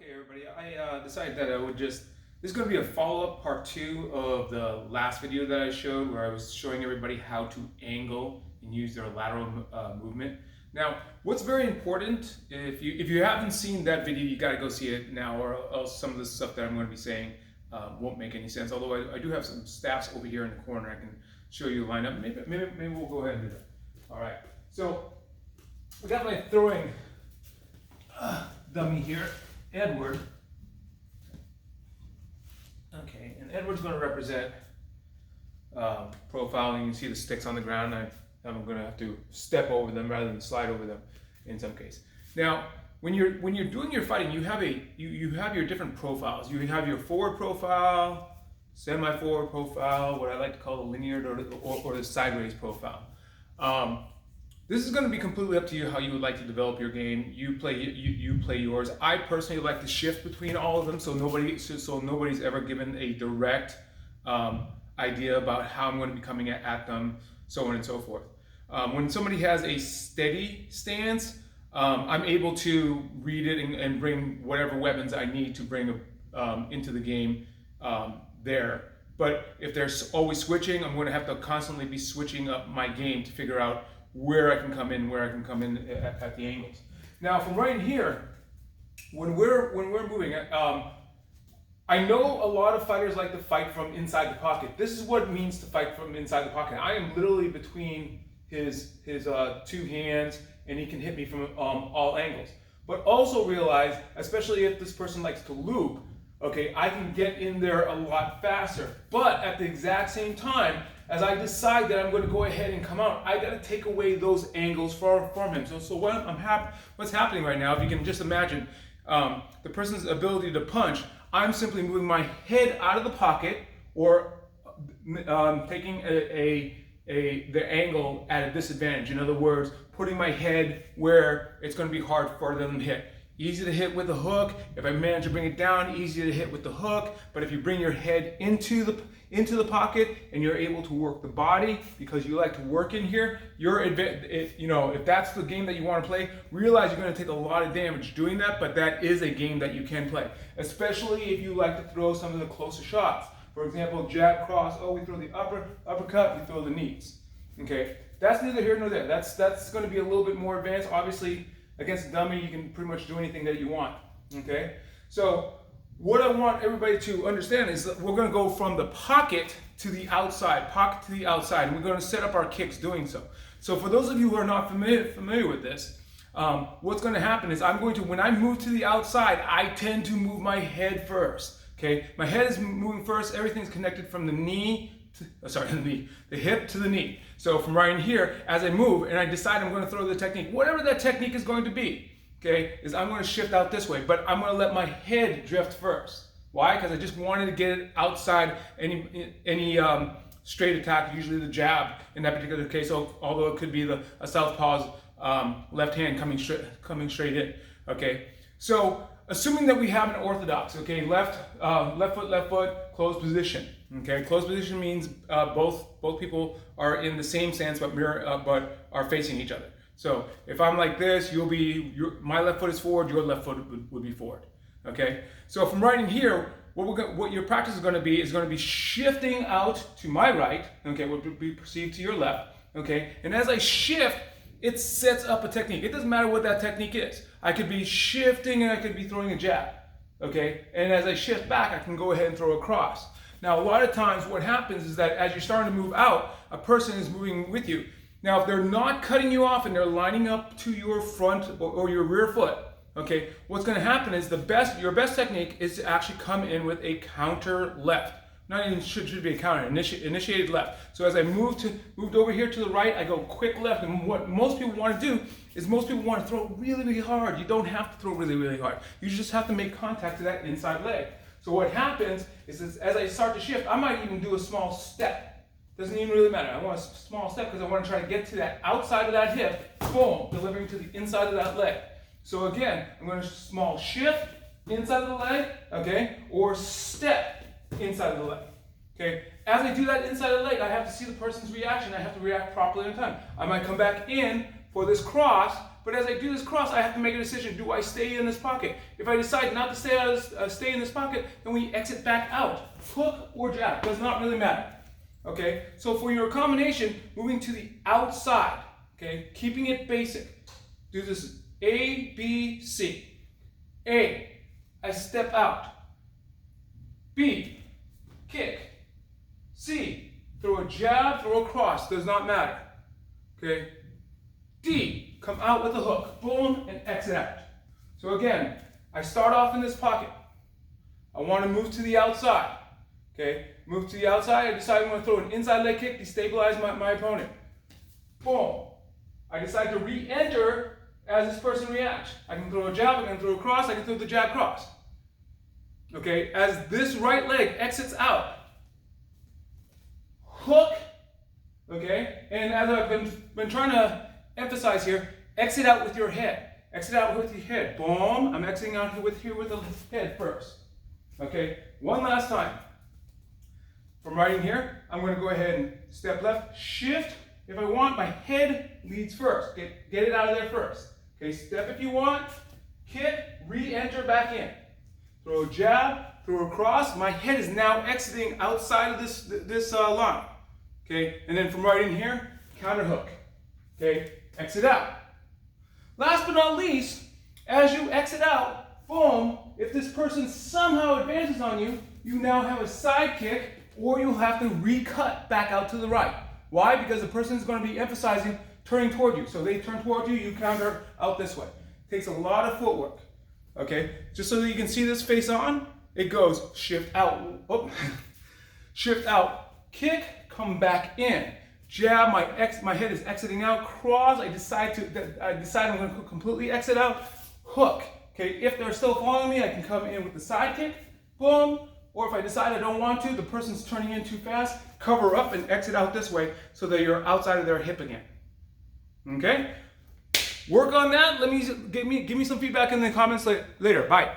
Hey everybody, I decided that I would this is going to be a follow-up part 2 of the last video that I showed where I was showing everybody how to angle and use their lateral movement. Now, what's very important, if you haven't seen that video, you got to go see it now, or else some of the stuff that I'm going to be saying won't make any sense. Although I do have some staffs over here in the corner I can show you a lineup. Maybe we'll go ahead and do that. All right, so we got my throwing dummy here, Edward. Okay, and Edward's going to represent profiling. You can see the sticks on the ground. I'm going to have to step over them rather than slide over them in some case. Now, when you're doing your fighting, you have your different profiles. You have your forward profile, semi-forward profile, what I like to call the linear or the sideways profile. This is going to be completely up to you how you would like to develop your game. You play yours. I personally like to shift between all of them, so nobody's ever given a direct idea about how I'm going to be coming at them, so on and so forth. When somebody has a steady stance, I'm able to read it and bring whatever weapons I need to bring into the game there. But if they're always switching, I'm going to have to constantly be switching up my game to figure out where I can come in at the angles. Now, from right here, when we're moving, I know a lot of fighters like to fight from inside the pocket. This is what it means to fight from inside the pocket. I am literally between his two hands, and he can hit me from all angles. But also realize, especially if this person likes to loop, okay, I can get in there a lot faster. But at the exact same time, as I decide that I'm going to go ahead and come out, I got to take away those angles from him. So what's happening right now, if you can just imagine the person's ability to punch, I'm simply moving my head out of the pocket or taking the angle at a disadvantage. In other words, putting my head where it's going to be hard for them to hit. Easy to hit with the hook. If I manage to bring it down, easy to hit with the hook. But if you bring your head into the pocket and you're able to work the body because you like to work in here, if that's the game that you want to play, realize you're going to take a lot of damage doing that. But that is a game that you can play, especially if you like to throw some of the closer shots. For example, jab, cross. Oh, we throw the uppercut. We throw the knees. Okay, that's neither here nor there. That's going to be a little bit more advanced. Obviously, against a dummy, you can pretty much do anything that you want, okay? So what I want everybody to understand is that we're gonna go from the pocket to the outside, and we're gonna set up our kicks doing so. So for those of you who are not familiar with this, what's gonna happen is when I move to the outside, I tend to move my head first, okay? My head is moving first, everything's connected from the hip to the knee. So from right in here, as I move and I decide I'm going to throw the technique, whatever that technique is going to be, okay, is I'm going to shift out this way, but I'm going to let my head drift first. Why? Because I just wanted to get it outside any straight attack, usually the jab in that particular case, although it could be a southpaw's left hand coming straight in, okay? So assuming that we have an orthodox, okay, left foot, closed position. Okay, closed position means both people are in the same stance but are facing each other. So if I'm like this, my left foot is forward, your left foot would be forward. Okay, so from right in here, what your practice is going to be shifting out to my right. Okay, what would be perceived to your left. Okay, and as I shift, it sets up a technique. It doesn't matter what that technique is. I could be shifting and I could be throwing a jab. Okay, and as I shift back, I can go ahead and throw a cross. Now, a lot of times what happens is that as you're starting to move out, a person is moving with you. Now, if they're not cutting you off and they're lining up to your front or your rear foot, okay, what's going to happen is your best technique is to actually come in with a counter left. Not even should be a counter, initiated left. So as I moved over here to the right, I go quick left. And what most people want to do is to throw really, really hard. You don't have to throw really, really hard. You just have to make contact to that inside leg. So what happens is as I start to shift, I might even do a small step. Doesn't even really matter. I want a small step because I want to try to get to that outside of that hip, boom, delivering to the inside of that leg. So again, I'm going to small shift inside of the leg, okay, or step inside of the leg. Okay. As I do that inside of the leg, I have to see the person's reaction. I have to react properly in time. I might come back in for this cross, but as I do this cross, I have to make a decision. Do I stay in this pocket? If I decide not to stay in this pocket, then we exit back out. Hook or jab, does not really matter. Okay, so for your combination, moving to the outside, okay, keeping it basic. Do this A, B, C. A, I step out. B, kick. C, throw a jab, throw a cross, does not matter. Okay, D, come out with a hook, boom, and exit out. So again, I start off in this pocket. I want to move to the outside. Okay, move to the outside, I decide I'm going to throw an inside leg kick, destabilize my opponent. Boom. I decide to re-enter as this person reacts. I can throw a jab, I can throw a cross, I can throw the jab cross. Okay, as this right leg exits out, hook, okay, and as I've been trying to emphasize here, exit out with your head. Exit out with your head. Boom, I'm exiting out here with the head first. Okay, one last time. From right in here, I'm going to go ahead and step left, shift. If I want, my head leads first. Get it out of there first. Okay, step if you want, kick, re-enter back in. Throw a jab, throw a cross. My head is now exiting outside of this line. Okay, and then from right in here, counter hook. Okay, exit out. Last but not least, as you exit out, boom, if this person somehow advances on you, you now have a side kick, or you'll have to recut back out to the right. Why? Because the person is going to be emphasizing turning toward you. So they turn toward you, you counter out this way. It takes a lot of footwork. Okay, just so that you can see this face on, it goes shift out, oh, shift out, kick, come back in. Jab, my head is exiting out, cross, I decide I'm going to completely exit out, hook. Okay, if they're still following me, I can come in with the side kick, boom, or if I decide I don't want to, the person's turning in too fast, cover up and exit out this way so that you're outside of their hip again. Okay? Work on that. Give me some feedback in the comments later. Bye.